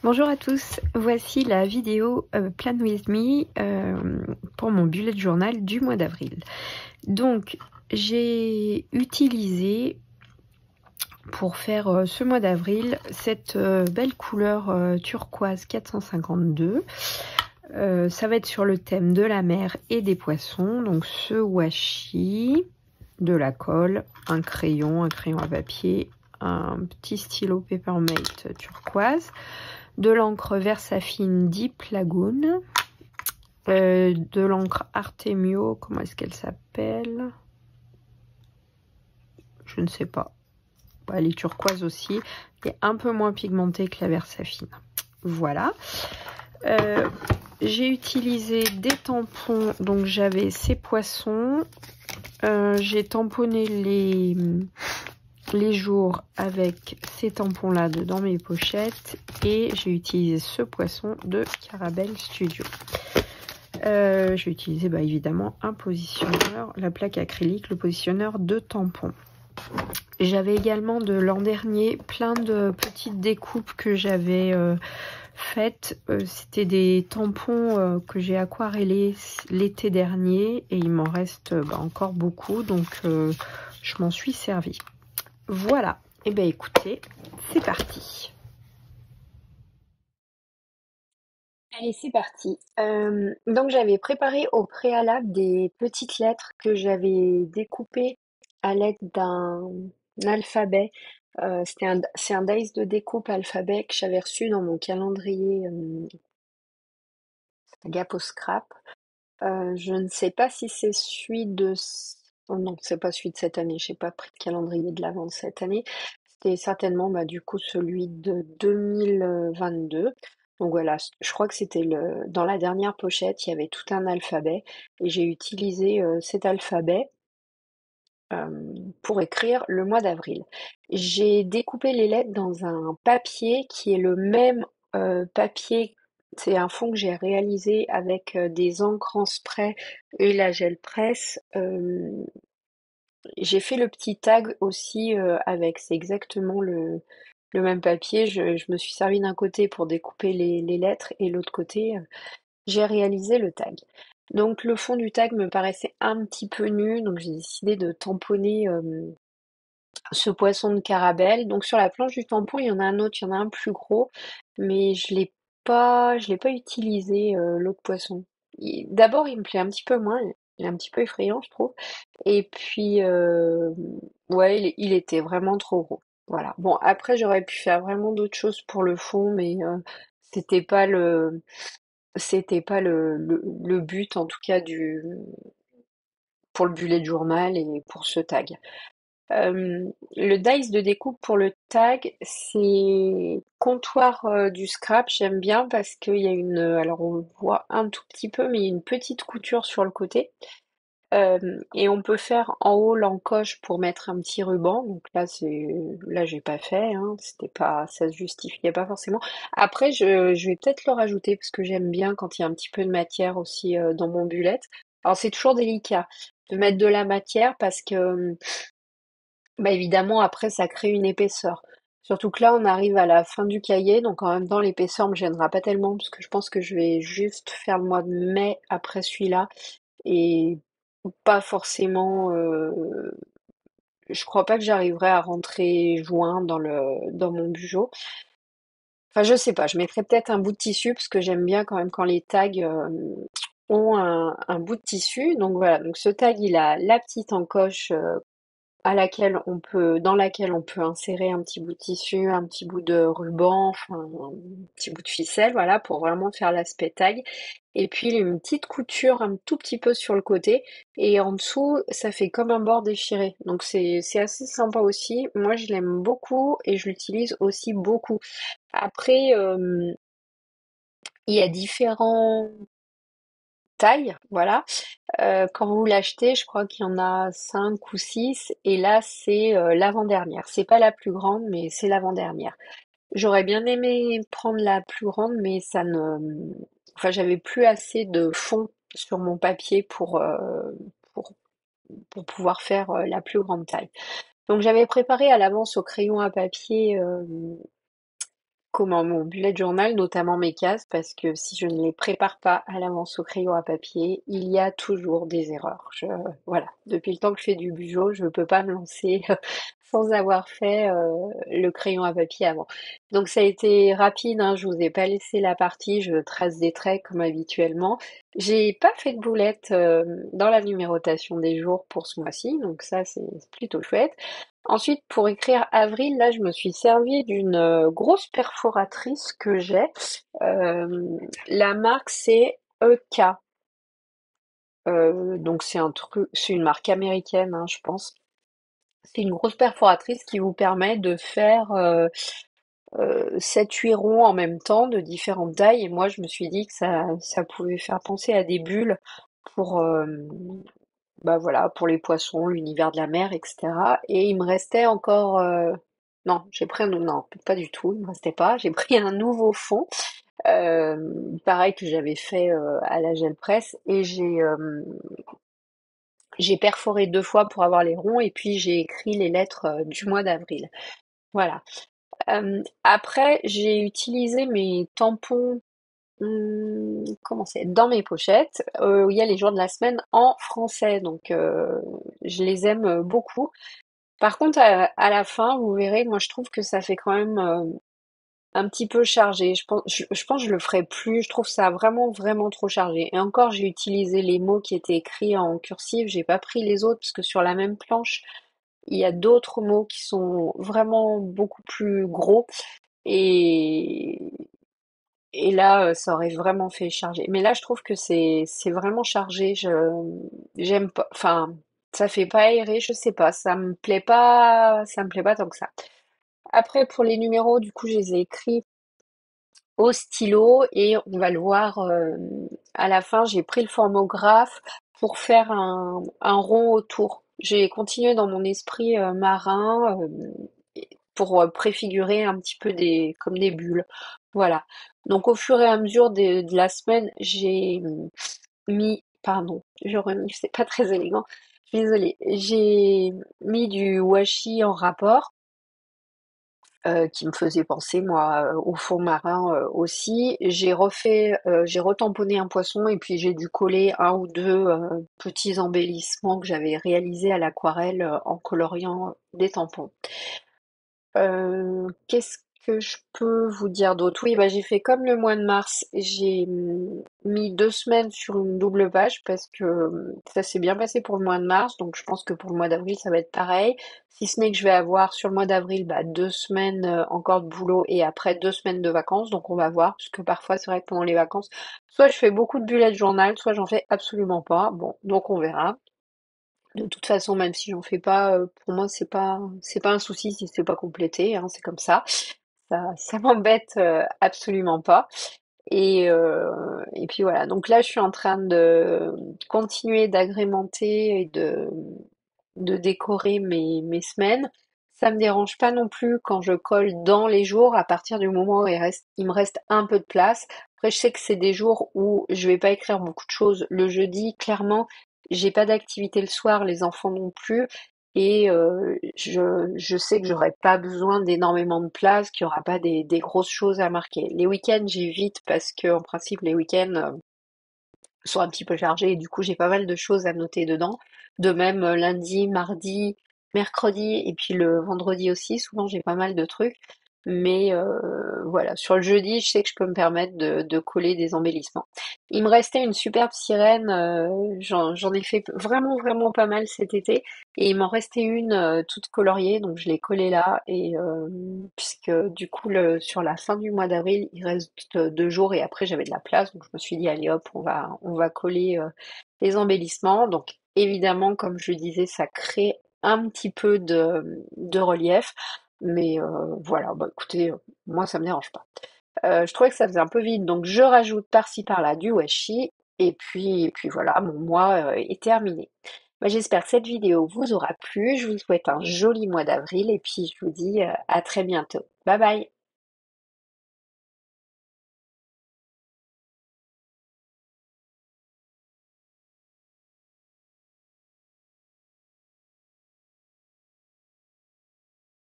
Bonjour à tous, voici la vidéo Plan With Me pour mon bullet journal du mois d'avril. Donc j'ai utilisé pour faire ce mois d'avril cette belle couleur turquoise 452. Ça va être sur le thème de la mer et des poissons, donc ce washi, de la colle, un crayon à papier, un petit stylo Papermate turquoise, de l'encre Versafine Deep Lagoon, de l'encre Artemio, comment est-ce qu'elle s'appelle? Je ne sais pas. Elle est turquoise aussi, et un peu moins pigmentée que la Versafine. Voilà. J'ai utilisé des tampons, donc j'avais ces poissons. J'ai tamponné les jours avec ces tampons là dans mes pochettes et j'ai utilisé ce poisson de Carabel Studio. J'ai utilisé évidemment un positionneur, la plaque acrylique, le positionneur de tampons. J'avais également de l'an dernier plein de petites découpes que j'avais faites. C'était des tampons que j'ai aquarellés l'été dernier et il m'en reste encore beaucoup, donc je m'en suis servi. Voilà, et écoutez, c'est parti. Allez, c'est parti. Donc j'avais préparé au préalable des petites lettres que j'avais découpées à l'aide d'un alphabet. C'est un dice de découpe alphabet que j'avais reçu dans mon calendrier Gap au scrap. Je ne sais pas si c'est celui de... Oh non, c'est pas celui de cette année. J'ai pas pris de calendrier de l'avant de cette année. C'était certainement du coup celui de 2022. Donc voilà, je crois que c'était dans la dernière pochette, il y avait tout un alphabet et j'ai utilisé cet alphabet pour écrire le mois d'avril. J'ai découpé les lettres dans un papier qui est le même papier. C'est un fond que j'ai réalisé avec des encres en spray et la gel presse. J'ai fait le petit tag aussi avec, c'est exactement le même papier. Je me suis servi d'un côté pour découper les lettres et l'autre côté, j'ai réalisé le tag. Donc le fond du tag me paraissait un petit peu nu, donc j'ai décidé de tamponner ce poisson de Carabel. Donc sur la planche du tampon, il y en a un autre, il y en a un plus gros, mais je l'ai pas utilisé l'autre poisson. D'abord, il me plaît un petit peu moins, il est un petit peu effrayant, je trouve. Et puis, ouais, il était vraiment trop gros. Voilà. Bon, après, j'aurais pu faire vraiment d'autres choses pour le fond, mais c'était pas le, c'était pas le but, en tout cas, pour le bullet journal et pour ce tag. Le dice de découpe pour le tag, c'est comptoir du scrap, j'aime bien parce qu'il y a alors on le voit un tout petit peu, mais il y a une petite couture sur le côté. Et on peut faire en haut l'encoche pour mettre un petit ruban. Donc là j'ai pas fait, hein, c'était pas, ça se justifiait pas forcément. Après je vais peut-être le rajouter parce que j'aime bien quand il y a un petit peu de matière aussi dans mon bullet. Alors c'est toujours délicat de mettre de la matière parce que évidemment, après, ça crée une épaisseur. Surtout que là, on arrive à la fin du cahier, donc en même temps, l'épaisseur me gênera pas tellement, parce que je pense que je vais juste faire le mois de mai après celui-là, et pas forcément... je crois pas que j'arriverai à rentrer juin dans mon bugeot. Enfin, je sais pas, je mettrai peut-être un bout de tissu, parce que j'aime bien quand même quand les tags ont un bout de tissu. Donc voilà, donc ce tag, il a la petite encoche dans laquelle on peut insérer un petit bout de tissu, un petit bout de ruban, enfin un petit bout de ficelle, voilà, pour vraiment faire l'aspect tag. Et puis une petite couture un tout petit peu sur le côté, et en dessous, ça fait comme un bord déchiré. Donc c'est assez sympa aussi. Moi, je l'aime beaucoup et je l'utilise aussi beaucoup. Après, il y a différents tailles, voilà. Quand vous l'achetez, je crois qu'il y en a 5 ou 6, et là c'est l'avant-dernière. C'est pas la plus grande, mais c'est l'avant-dernière. J'aurais bien aimé prendre la plus grande, mais ça ne... Enfin, j'avais plus assez de fond sur mon papier pour, pour pouvoir faire la plus grande taille. Donc j'avais préparé à l'avance au crayon à papier comment mon bullet journal, notamment mes cases, parce que si je ne les prépare pas à l'avance au crayon à papier, il y a toujours des erreurs. Voilà, depuis le temps que je fais du bugeot, je ne peux pas me lancer sans avoir fait le crayon à papier avant. Donc ça a été rapide, hein, je vous ai pas laissé la partie, je trace des traits comme habituellement. J'ai pas fait de boulettes dans la numérotation des jours pour ce mois-ci, donc ça c'est plutôt chouette. Ensuite, pour écrire avril, là, je me suis servi d'une grosse perforatrice que j'ai. La marque, c'est EK. Donc c'est un truc, c'est une marque américaine, hein, je pense. C'est une grosse perforatrice qui vous permet de faire 7-8 ronds en même temps de différentes tailles. Et moi, je me suis dit que ça pouvait faire penser à des bulles pour, bah voilà, pour les poissons, l'univers de la mer, etc. Et il me restait encore, non, j'ai pris un, non, pas du tout, il me restait pas. J'ai pris un nouveau fond, pareil que j'avais fait à la gel presse, et j'ai perforé 2 fois pour avoir les ronds, et puis j'ai écrit les lettres du mois d'avril. Voilà. Après, j'ai utilisé mes tampons. Comment c'est? Dans mes pochettes, où il y a les jours de la semaine en français, donc je les aime beaucoup. Par contre, à la fin, vous verrez, moi je trouve que ça fait quand même un petit peu chargé. Je pense que je le ferai plus. Je trouve ça vraiment, vraiment trop chargé. Et encore, j'ai utilisé les mots qui étaient écrits en cursive. J'ai pas pris les autres parce que sur la même planche, il y a d'autres mots qui sont vraiment beaucoup plus gros. Et, et là, ça aurait vraiment fait charger. Mais là, je trouve que c'est vraiment chargé. J'aime pas. Enfin, ça fait pas aéré. Je sais pas. Ça me plaît pas. Ça me plaît pas tant que ça. Après, pour les numéros, du coup, je les ai écrits au stylo et on va le voir à la fin. J'ai pris le formographe pour faire un rond autour. J'ai continué dans mon esprit marin pour préfigurer un petit peu comme des bulles. Voilà. Donc au fur et à mesure de la semaine, j'ai pardon, je remis, c'est pas très élégant. Je suis désolée. J'ai mis du washi en rapport qui me faisait penser moi au fond marin aussi. J'ai retamponné un poisson et puis j'ai dû coller un ou deux petits embellissements que j'avais réalisés à l'aquarelle en coloriant des tampons. Qu'est-ce que je peux vous dire d'autre? Oui, bah, j'ai fait comme le mois de mars. J'ai mis 2 semaines sur une double page parce que ça s'est bien passé pour le mois de mars. Donc je pense que pour le mois d'avril, ça va être pareil. Si ce n'est que je vais avoir sur le mois d'avril 2 semaines encore de boulot et après 2 semaines de vacances. Donc on va voir, parce que parfois c'est vrai que pendant les vacances, soit je fais beaucoup de bullet journal, soit j'en fais absolument pas. Bon, donc on verra. De toute façon, même si j'en fais pas, pour moi, c'est pas un souci si c'est pas complété, hein, c'est comme ça. Ça m'embête absolument pas. Et puis voilà. Donc là, je suis en train de continuer d'agrémenter et de décorer mes semaines. Ça me dérange pas non plus quand je colle dans les jours à partir du moment où il me reste un peu de place. Après, je sais que c'est des jours où je vais pas écrire beaucoup de choses. Le jeudi, clairement, j'ai pas d'activité le soir, les enfants non plus. Et je sais que j'aurai pas besoin d'énormément de place, qu'il y aura pas des grosses choses à marquer. Les week-ends, j'évite parce que en principe, les week-ends, sont un petit peu chargés et du coup j'ai pas mal de choses à noter dedans. De même lundi, mardi, mercredi et puis le vendredi aussi, souvent j'ai pas mal de trucs. Mais voilà, sur le jeudi, je sais que je peux me permettre de coller des embellissements. Il me restait une superbe sirène, j'en ai fait vraiment vraiment pas mal cet été et il m'en restait une toute coloriée, donc je l'ai collée là et puisque du coup sur la fin du mois d'avril, il reste 2 jours et après j'avais de la place, donc je me suis dit allez hop, on va coller les embellissements. Donc évidemment, comme je le disais, ça crée un petit peu de relief. Mais voilà, bah écoutez, moi ça me dérange pas. Je trouvais que ça faisait un peu vide, donc je rajoute par-ci par-là du washi, et puis voilà, mon mois est terminé. Bah, j'espère que cette vidéo vous aura plu, je vous souhaite un joli mois d'avril, et puis je vous dis à très bientôt. Bye bye!